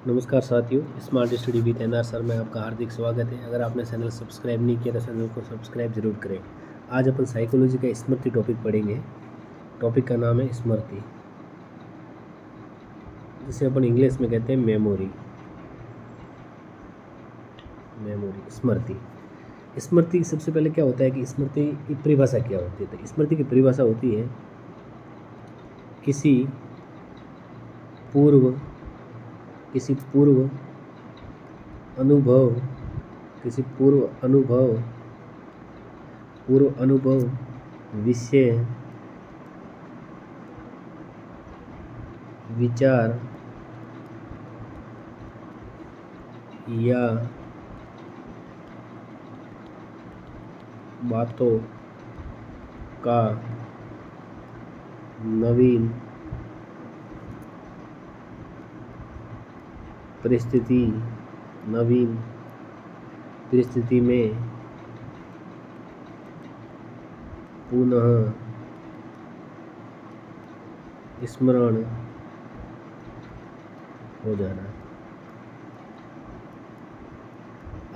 नमस्कार साथियों, smart study with NR sir में आपका हार्दिक स्वागत है। अगर आपने चैनल सब्सक्राइब नहीं किया तो चैनल को सब्सक्राइब जरूर करें। आज अपन साइकोलॉजी का स्मृति टॉपिक पढ़ेंगे। टॉपिक का नाम है स्मृति, जिसे अपन इंग्लिश में कहते हैं मेमोरी। स्मृति। स्मृति सबसे पहले क्या होता है कि स्मृति की परिभाषा क्या होती है। तो स्मृति की परिभाषा होती है किसी पूर्व अनुभव विषय विचार या बातों का नवीन परिस्थिति में पुनः स्मरण हो जाना।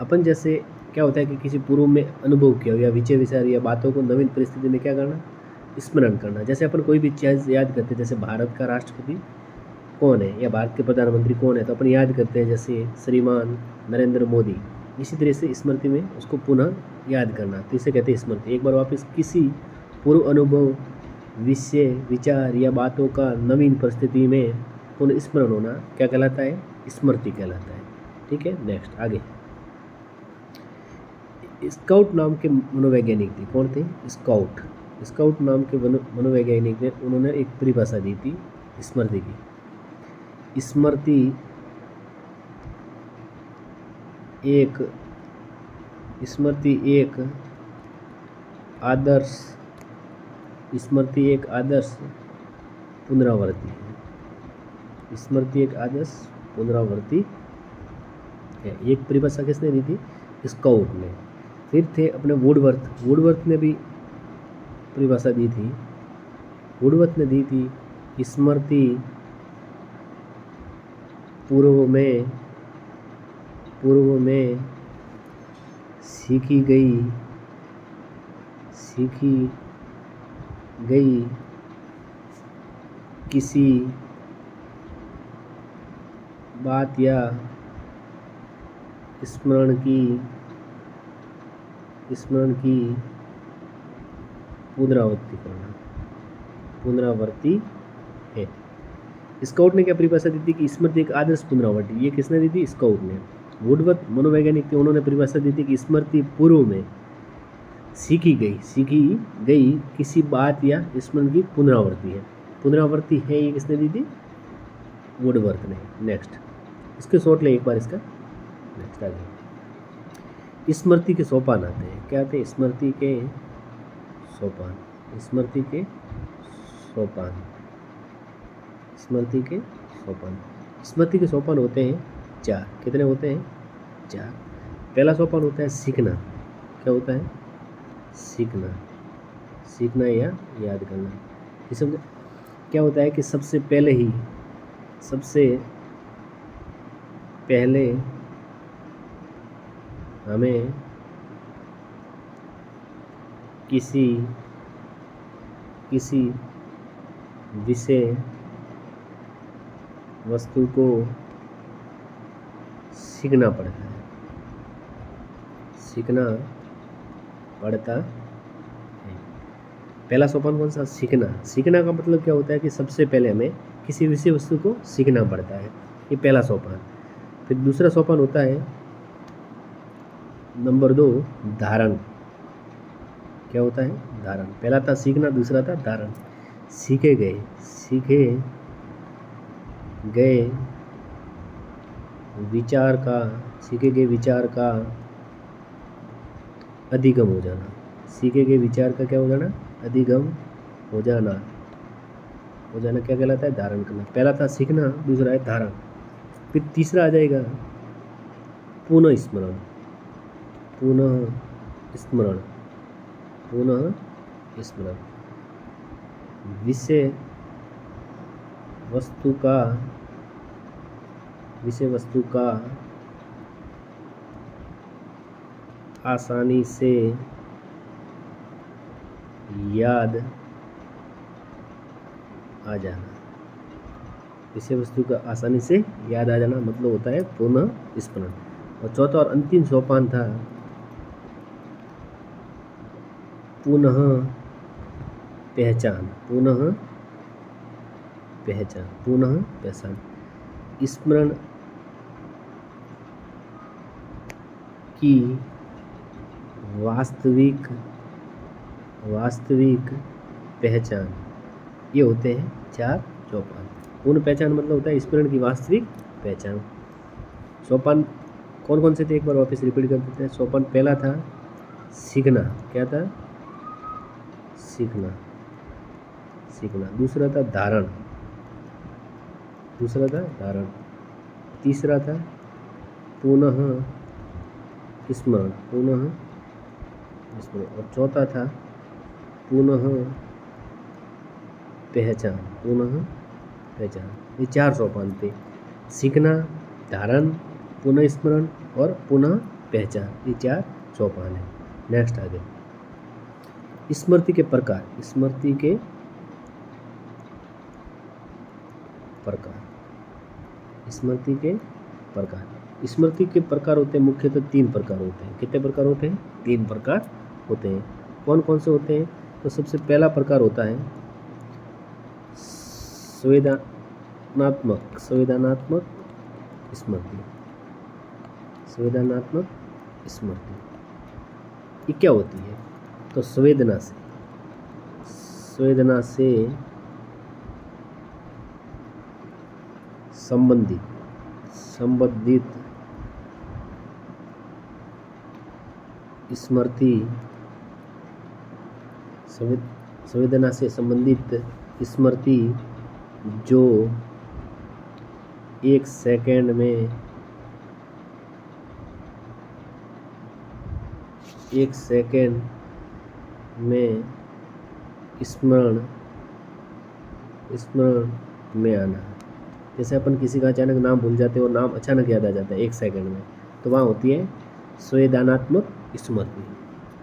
अपन जैसे क्या होता है कि किसी पूर्व में अनुभव किया या विषय विचार या बातों को नवीन परिस्थिति में क्या करना, स्मरण करना। जैसे अपन कोई भी चीज़ याद करते हैं, जैसे भारत का राष्ट्रपति कौन है या भारत के प्रधानमंत्री कौन है, तो अपन याद करते हैं जैसे श्रीमान नरेंद्र मोदी। इसी तरह से स्मृति में उसको पुनः याद करना, तो इसे कहते हैं स्मृति। एक बार वापस किसी पूर्व अनुभव विषय विचार या बातों का नवीन परिस्थिति में पुनः स्मरण होना क्या कहलाता है, स्मृति कहलाता है। ठीक है, नेक्स्ट आगे। स्काउट नाम के मनोवैज्ञानिक थे। कौन थे? स्काउट नाम के मनोवैज्ञानिक ने उन्होंने एक परिभाषा दी थी स्मृति की। स्मृति एक आदर्श पुनरावृत्ति है। स्मृति एक आदर्श पुनरावृत्ति है। एक परिभाषा किसने दी थी? स्काउट ने। फिर थे अपने वुडवर्थ ने भी परिभाषा दी थी। वुडवर्थ ने दी थी स्मृति पूर्व में सीखी गई किसी बात या स्मरण की पुनरावृत्ति है। स्काउट ने क्या परिभाषा दी थी कि स्मृति एक आदर्श पुनरावृत्ति। ये किसने दी थी? स्काउट ने। वुडवर्थ मनोवैज्ञानिक थे, उन्होंने परिभाषा दी थी कि स्मृति पूर्व में सीखी गई किसी बात या स्मरण की पुनरावृत्ति है। ये किसने दी थी? वुडवर्थ ने। नेक्स्ट इसके शॉर्ट ले एक बार इसका। नेक्स्ट आगे स्मृति के सोपान आते हैं। क्या आते हैं? स्मृति के सोपान। स्मृति के सोपान होते हैं 4। कितने होते हैं? 4। पहला सोपान होता है सीखना। क्या होता है? सीखना या याद करना। इसमें क्या होता है कि सबसे पहले हमें किसी विषय वस्तु को सीखना पड़ता है। पहला सोपान कौन सा? सीखना का मतलब क्या होता है कि सबसे पहले हमें किसी विषय वस्तु को सीखना पड़ता है। ये पहला सोपान। फिर दूसरा सोपान होता है नंबर 2 धारण। क्या होता है? धारण। पहला था सीखना, दूसरा था धारण। सीखे गए विचार का अधिगम हो जाना। सीखे गए विचार का क्या हो जाना? अधिगम हो जाना क्या कहलाता है? धारण करना। पहला था सीखना, दूसरा है धारण। फिर तीसरा आ जाएगा पुनः स्मरण। विषय वस्तु का विषय वस्तु का आसानी से याद आ जाना। विषय वस्तु का आसानी से याद आ जाना मतलब होता है पुनः स्मरण। और चौथा और अंतिम सोपान था पुनः पहचान। पुनः पहचान, पुनः पहचान। स्मरण की वास्तविक पहचान, ये होते हैं 4 सोपान। पूर्ण पहचान मतलब होता है स्मरण की वास्तविक पहचान। सोपान कौन कौन से थे एक बार वापस रिपीट कर देते हैं। सोपान पहला था सीखना, क्या था? सीखना। दूसरा था धारण, तीसरा था पुनः स्मरण, और चौथा था पुनः पहचान। ये 4 सोपान थे, सीखना, धारण, पुनः स्मरण और पुनः पहचान। ये 4 सोपान है। नेक्स्ट आगे स्मृति के प्रकार। स्मृति के प्रकार होते हैं मुख्यतः 3 प्रकार होते हैं। कितने प्रकार होते हैं? 3 प्रकार होते हैं। कौन कौन से होते हैं? तो सबसे पहला प्रकार होता है संवेदनात्मक स्मृति। ये क्या होती है? तो संवेदना से संबंधित स्मृति, संवेदना से संबंधित स्मृति जो 1 सेकंड में स्मरण में आना। जैसे अपन किसी का अचानक नाम भूल जाते हैं और नाम अचानक याद आ जाता है 1 सेकंड में, तो वहाँ होती है संवेदनात्मक स्मृति।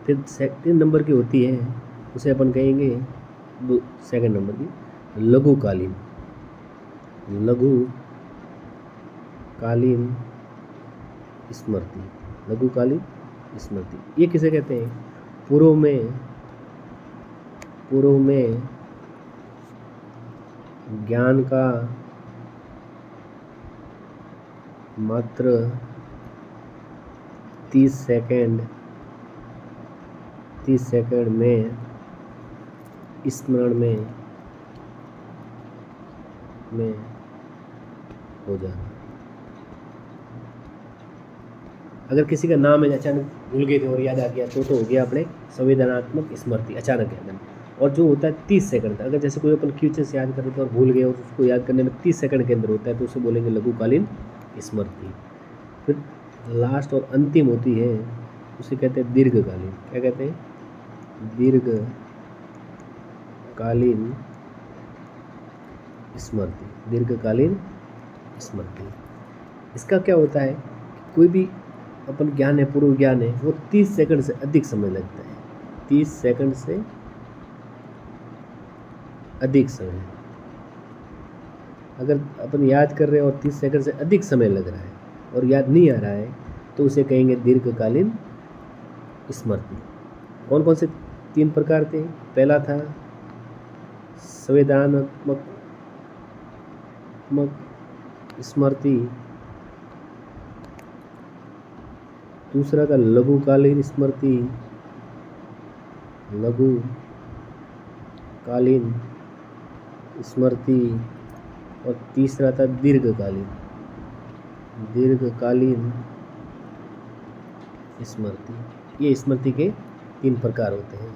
फिर 3 नंबर की होती है, उसे अपन कहेंगे 2 नंबर की लघुकालीन स्मृति। ये किसे कहते हैं? पूर्व में ज्ञान का मात्र 30 सेकंड में स्मरण में हो जाना। अगर किसी का नाम है अचानक भूल गए थे और याद आ गया तो हो गया अपने संवेदनात्मक स्मृति, अचानक याद आना। और जो होता है 30 सेकंड, अगर जैसे कोई अपन क्वेश्चन से याद कर रहे थे और भूल गए और उसको याद करने में 30 सेकंड के अंदर होता है तो उसे बोलेंगे लघुकालीन स्मृति। फिर लास्ट और अंतिम होती है, उसे कहते हैं दीर्घकालीन। क्या कहते हैं? दीर्घकालीन स्मृति। इसका क्या होता है? कोई भी अपन ज्ञान है, पूर्व ज्ञान है, वो 30 सेकंड से अधिक समय लगता है। 30 सेकंड से अधिक समय अगर अपन याद कर रहे हैं और 30 सेकंड से अधिक समय लग रहा है और याद नहीं आ रहा है तो उसे कहेंगे दीर्घकालीन स्मृति। कौन कौन से 3 प्रकार थे? पहला था संवेदनात्मक स्मृति, दूसरा था लघुकालीन स्मृति और तीसरा था दीर्घकालीन स्मृति। ये स्मृति के 3 प्रकार होते हैं।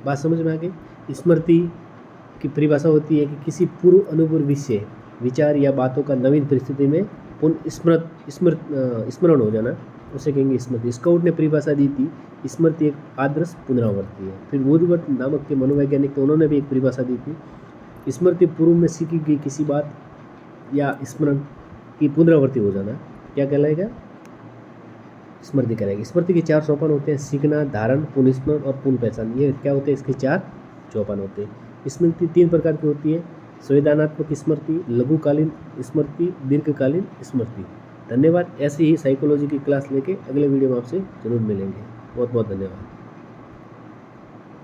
बात समझ में आ गई? स्मृति की परिभाषा होती है कि किसी पूर्व अनुभव विषय, विचार या बातों का नवीन परिस्थिति में स्मरण हो जाना, उसे कहेंगे स्मृति। स्काउट ने परिभाषा दी थी, स्मृति एक आदर्श पुनरावृत्ति है। फिर वुडवर्ड नामक के मनोवैज्ञानिक थे, उन्होंने भी एक परिभाषा दी थी, स्मृति पूर्व में सीखी गई किसी बात या स्मरण की पुनरावृत्ति हो जाना क्या कहलाएगा? स्मृति कहलाएगी। स्मृति के 4 सोपान होते हैं, सीखना, धारण, पुनस्मरण और पुनः पहचान। ये क्या होते हैं? इसके 4 सोपान होते हैं। स्मृति 3 प्रकार की होती है, संवेदनात्मक स्मृति, लघुकालीन स्मृति, दीर्घकालीन स्मृति। धन्यवाद। ऐसी ही साइकोलॉजी की क्लास लेके अगले वीडियो में आपसे जरूर मिलेंगे। बहुत बहुत धन्यवाद।